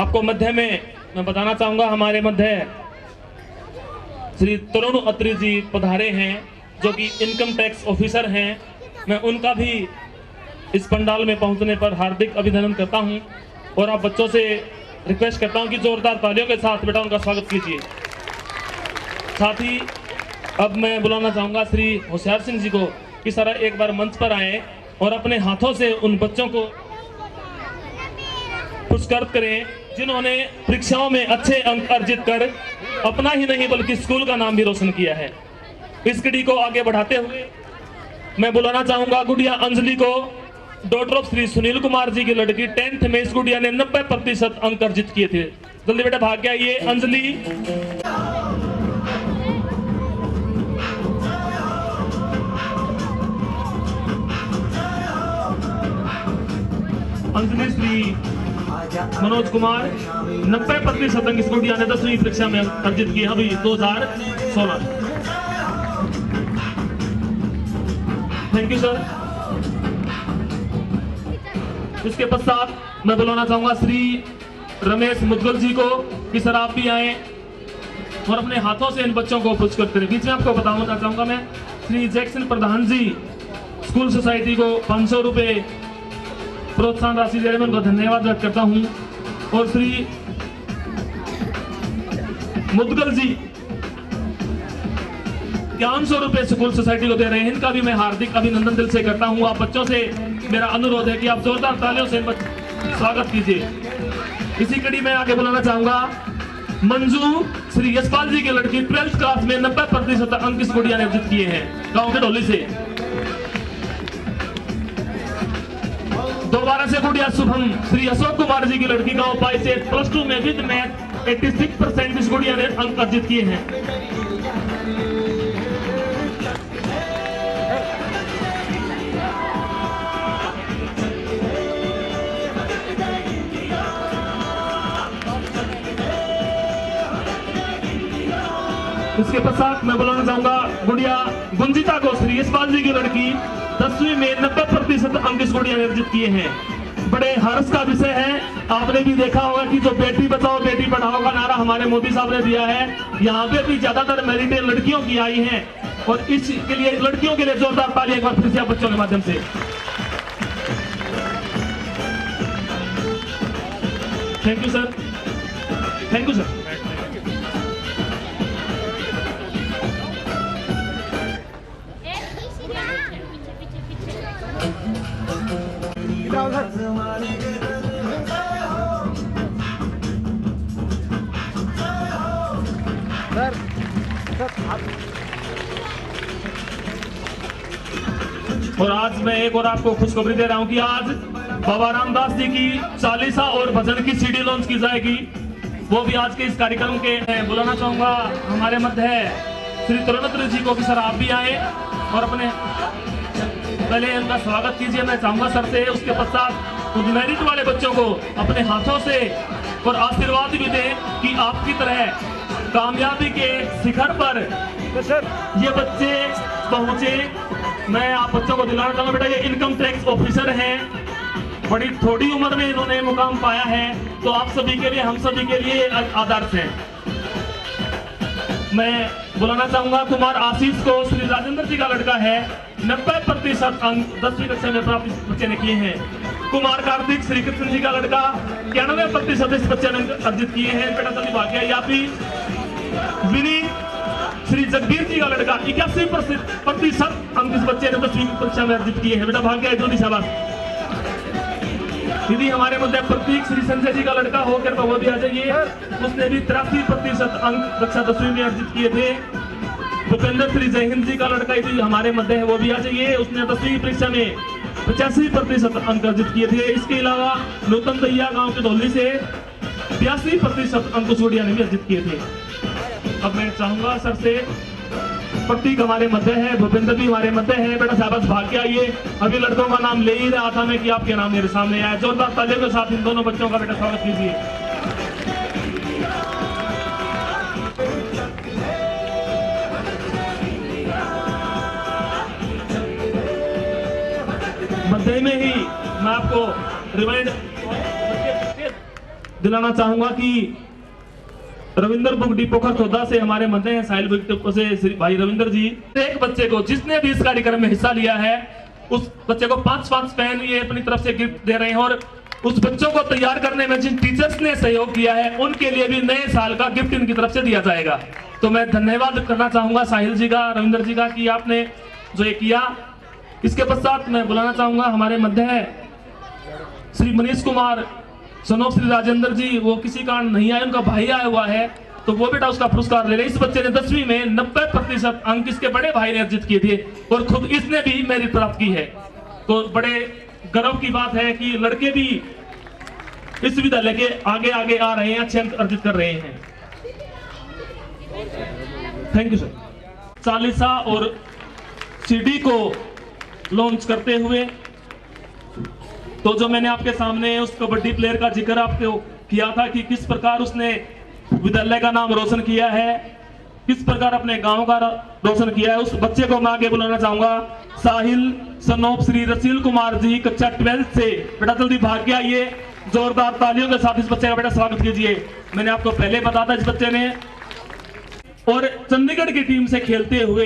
आपको मध्य में मैं बताना चाहूंगा, हमारे मध्य श्री तरुण अत्री जी पधारे हैं, जो कि इनकम टैक्स ऑफिसर हैं। मैं उनका भी इस पंडाल में पहुंचने पर हार्दिक अभिनंदन करता हूं और आप बच्चों से रिक्वेस्ट करता हूं कि जोरदार तालियों के साथ बेटा उनका स्वागत कीजिए। साथ ही अब मैं बुलाना चाहूंगा श्री होशियार सिंह जी को कि सर एक बार मंच पर आए और अपने हाथों से उन बच्चों को पुरस्कृत करें जिन्होंने परीक्षाओं में अच्छे अंक अर्जित कर अपना ही नहीं बल्कि स्कूल का नाम भी रोशन किया है। इस कड़ी को आगे बढ़ाते हुए मैं बुलाना चाहूंगा गुड़िया अंजलि को, डॉटर ऑफ श्री सुनील कुमार जी की लड़की। 10th में इस गुड़िया ने 90% अंक अर्जित किए थे। जल्दी बेटा भाग गया ये अंजलि। अंजलि श्री मनोज कुमार 90% अंक इस गुड़िया ने 10वीं परीक्षा में अर्जित किए अभी 2016। Thank you sir. इसके पश्चात मैं बुलाना चाहूंगा श्री रमेश मुदगल जी को कि सर आप भी आए और अपने हाथों से इन बच्चों को पुरस्कृत करें। बीच में आपको बताना चाहूंगा मैं श्री जैक्सन प्रधान जी स्कूल सोसाइटी को 500 रुपए प्रोत्साहन राशि दे रहे हैं, उनका धन्यवाद व्यक्त करता हूं। और श्री मुदगल जी 500 रुपए स्कूल सोसाइटी को दे रहे हैं, इनका भी मैं हार्दिक अभिनंदन दिल से करता हूं। आप बच्चों से मेरा अनुरोध है कि आप जोरदार तालियों से स्वागत कीजिए। इसी कड़ी में आगे बुलाना चाहूंगा मंजू श्री यशपाल जी की लड़की 12th क्लास में 90% अंक इस गुड़िया ने अर्जित किए हैं, गांव के ढोली से। दोबारा से गुड़िया शुभम श्री अशोक कुमार जी की लड़की गांव पाई से +2 में विद मैथ 86% इस गुड़िया ने अंक अर्जित किए हैं। इसके पश्चात मैं बुलाना चाहूंगा गुड़िया गुंजिता को श्री यशपाल जी की लड़की 10वीं में 90% अंक इस गुड़िया ने अर्जित किए हैं। बड़े हर्ष का विषय है। आपने भी देखा होगा कि जो बेटी बचाओ बेटी पढ़ाओ का नारा हमारे मोदी साहब ने दिया है, यहाँ पे भी ज्यादातर मेरिट लड़कियों की आई हैं और इसके लिए लड़कियों के लिए जोरदार तालियां एक बार फिर से बच्चों के माध्यम से। Thank you sir. Thank you sir. और आज मैं एक और आपको खुशखबरी दे रहा हूं कि आज बाबा रामदास जी की चालीसा और भजन की सीडी लॉन्च की जाएगी। वो भी आज के इस कार्यक्रम के बुलाना चाहूंगा हमारे मध्य है श्री तरुण जी को कि सर आप भी आए और अपने पहले उनका स्वागत कीजिए मैं चाहूंगा सर से। उसके पश्चात उन मेरिट वाले बच्चों को अपने हाथों से और आशीर्वाद भी दें कि आपकी तरह कामयाबी के शिखर पर ये बच्चे पहुंचे। मैं आप बच्चों को दिलाना चाहूंगा बेटा ये इनकम टैक्स ऑफिसर हैं, बड़ी थोड़ी उम्र में इन्होंने मुकाम पाया है, तो आप सभी के लिए हम सभी के लिए आदर्श हैं। मैं बुलाना चाहूंगा कुमार आशीष को श्री राजेंद्र जी का लड़का है, 90% अंक 10वीं कक्षा में प्राप्त इस बच्चे ने किए हैं। कुमार कार्तिक श्री कृष्ण जी का लड़का 91% इस बच्चे ने अर्जित किए हैं। बेटा सभी भाग्य या भी विनी श्री जगबीर जी का लड़का 81% अंक इस बच्चे ने 10वीं परीक्षा में अर्जित किए हैं। बेटा भाग्य जोड़ी शाबाश। दीदी हमारे मध्य प्रतीक श्री संजय जी का लड़का होकर वो भी आ जाइए, उसने भी 83% अंक कक्षा 10वीं में अर्जित किए थे। भूपेंद्र श्री जय हिंद जी का लड़का हमारे मध्य है, वो भी आ जाइए, उसने 10वीं परीक्षा में 85% अंक अर्जित किए थे। इसके अलावा नूतन दैया गांव के ढोली से 82% अंक उस गुड़िया ने भी अर्जित किए थे। अब मैं चाहूंगा सर से, प्रतीक हमारे मध्य है, भूपेंद्र भी हमारे मध्य है, बेटा शाबाश भाग के आइए। अभी लड़कों का नाम ले ही रहा था मैं कि आपके नाम मेरे सामने आया। जोरदार तालियों के साथ इन दोनों बच्चों का बेटा स्वागत कीजिए। मध्य में ही मैं आपको रिमाइंड दिलाना चाहूंगा कि रविंद्र बुक डिपो खरखोदा से हमारे मध्य हैं साहिल बुक डिपो से श्री भाई रविंद्र जी। एक बच्चे को जिसने भी इस कार्यक्रम में हिस्सा लिया है उस बच्चे को 5 पेन ये अपनी तरफ से गिफ्ट दे रहे हैं, और उस बच्चों को तैयार करने में जिन टीचर्स ने सहयोग किया है उनके लिए भी नए साल का गिफ्ट इनकी तरफ से दिया जाएगा। तो मैं धन्यवाद करना चाहूंगा साहिल जी का, रविंद्र जी का, कि आपने जो ये किया। इसके पश्चात मैं बुलाना चाहूंगा हमारे मध्य है श्री मनीष कुमार सनोप श्री राजेंद्र जी। वो किसी कारण नहीं आए, उनका भाई आया हुआ है, तो वो बेटा उसका पुरस्कार ले रहे। इस बच्चे ने 10वीं में 90% अंक इसके बड़े भाई ने अर्जित किए थे और खुद इसने भी मेरिट प्राप्त की है। तो बड़े गर्व की बात है कि लड़के भी इस विद्यालय के आगे आगे आ रहे हैं, अच्छे अंक अर्जित कर रहे हैं। Thank you sir. चालीसा और सीडी को लॉन्च करते हुए तो जो मैंने आपके सामने उस कबड्डी प्लेयर का जिक्र आपको किया था कि किस प्रकार उसने विद्यालय का नाम रोशन किया है, किस प्रकार अपने गांव का रोशन किया है, उस बच्चे को मैं आगे बुलाना चाहूंगा। साहिल सनोप श्री रसील कुमार जी, कक्षा 12 से। बेटा जल्दी भाग के आइए, जोरदार तालियों के साथ इस बच्चे का बेटा स्वागत कीजिए। मैंने आपको पहले बताया था इस बच्चे ने और चंडीगढ़ की टीम से खेलते हुए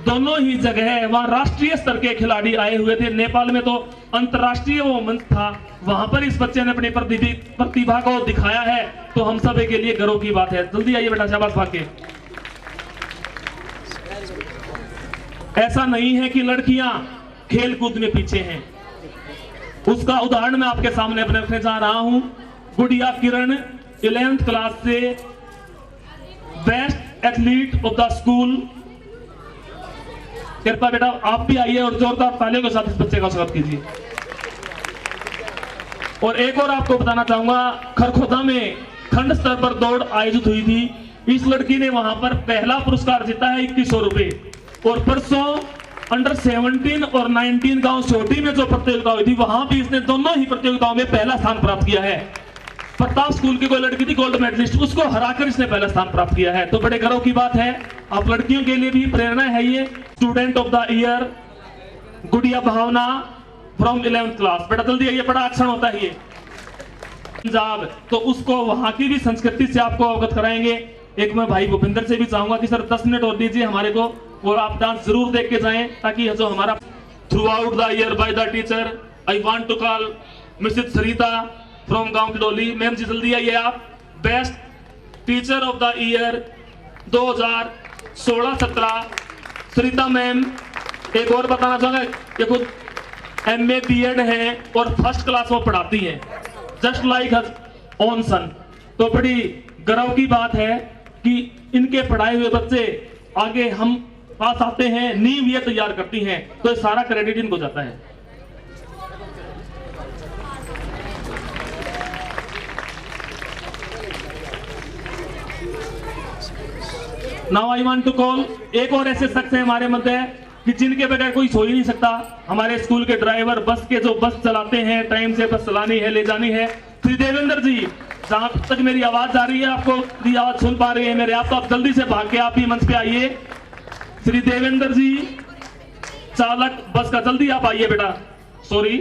दोनों ही जगह वहां राष्ट्रीय स्तर के खिलाड़ी आए हुए थे। नेपाल में तो अंतरराष्ट्रीय वो मंच था, वहां पर इस बच्चे ने अपनी प्रतिभा को दिखाया है, तो हम सब के लिए गर्व की बात है। जल्दी आइए बेटा, शाबाश भाग के। ऐसा नहीं है कि लड़कियां खेल कूद में पीछे हैं, उसका उदाहरण मैं आपके सामने रखने जा रहा हूं। गुड़िया किरण 11th क्लास से best athlete of the school. कृपया बेटा आप भी आइए और जोरदार तालियों के साथ इस बच्चे का स्वागत कीजिए। और एक और आपको बताना चाहूंगा, खरखोदा में खंड स्तर पर दौड़ आयोजित हुई थी। इस लड़की ने वहां पर पहला पुरस्कार जीता है 2100 रुपए। और परसों अंडर 17 और 19 गांव छोटी में जो प्रतियोगिता हुई थी वहां भी इसने दोनों ही प्रतियोगिताओं में पहला स्थान प्राप्त किया है। प्रताप स्कूल की कोई लड़की थी गोल्ड मेडलिस्ट, उसको हराकर इसने पहला स्थान प्राप्त किया है। तो बड़े गर्व की बात है, आप लड़कियों के लिए भी प्रेरणा है। ये स्टूडेंट ऑफ द ईयर गुड़िया भावना फ्रॉम 11th क्लास। बेटा जल्दी आइए, बड़ा अक्षण होता है ये पंजाब, तो उसको वहां की भी संस्कृति से आपको अवगत कराएंगे। एक मैं भाई भूपिंदर से भी चाहूंगा कि सर 10 मिनट और दीजिए हमारे को, और आप डांस जरूर देख के जाएं, ताकि जो हमारा throughout the year by the teacher I want to call Mrs Sarita from गांव की डोली। मैम जी जल्दी आइए आप। Best teacher of the year 2016-17 Sarita ma'am. एक और बताना चाहूंगा, ये खुद MA BEd है और फर्स्ट क्लास वो पढ़ाती हैं, just like her own son. तो बड़ी गर्व की बात है कि इनके पढ़ाए हुए बच्चे आगे हम पास आते हैं, नींव ये तैयार करती हैं, तो सारा क्रेडिट इनको जाता है। Now I want to call, एक और ऐसे शख्स है हमारे मध्य कि जिनके बगैर कोई सो ही नहीं सकता। हमारे स्कूल के ड्राइवर, बस के जो बस चलाते हैं, टाइम से बस चलानी है, ले जानी है, श्री देवेंद्र जी। जहां तक मेरी आवाज आ रही है, आपको मेरी आवाज सुन पा रही है मेरे आप, तो आप जल्दी से भाग के आप ही मंच पे आइए। श्री देवेंद्र जी चालक बस का, जल्दी आप आइए बेटा। सॉरी